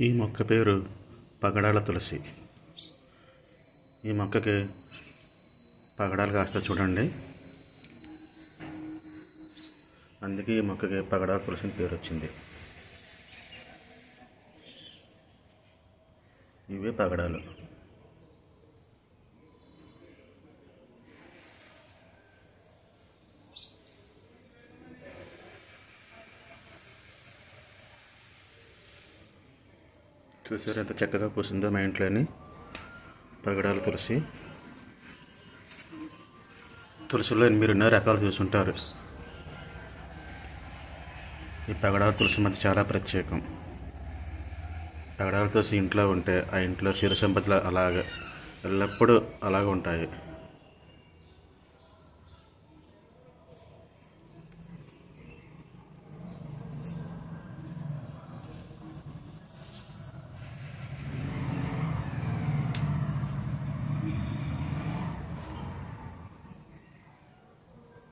ఈ మొక్క పేరు పగడాల తులసి. ఈ మొక్కకి పగడాలు కాస్త చూడండి, అందుకే ఈ మొక్కకి పగడాల తులసి అని పేరు వచ్చింది. ఇవే పగడాలు. చూసారు ఎంత చక్కగా పూసిందో మా ఇంట్లోని పగడాల తులసి. తులసిలో మీరు ఎన్నో రకాలు చూసుంటారు. ఈ పగడాల తులసి మధ్య చాలా ప్రత్యేకం. పగడాల తులసి ఇంట్లో ఉంటే ఆ ఇంట్లో చిరు సంపదలు అలాగే ఎల్లప్పుడూ అలాగే ఉంటాయి.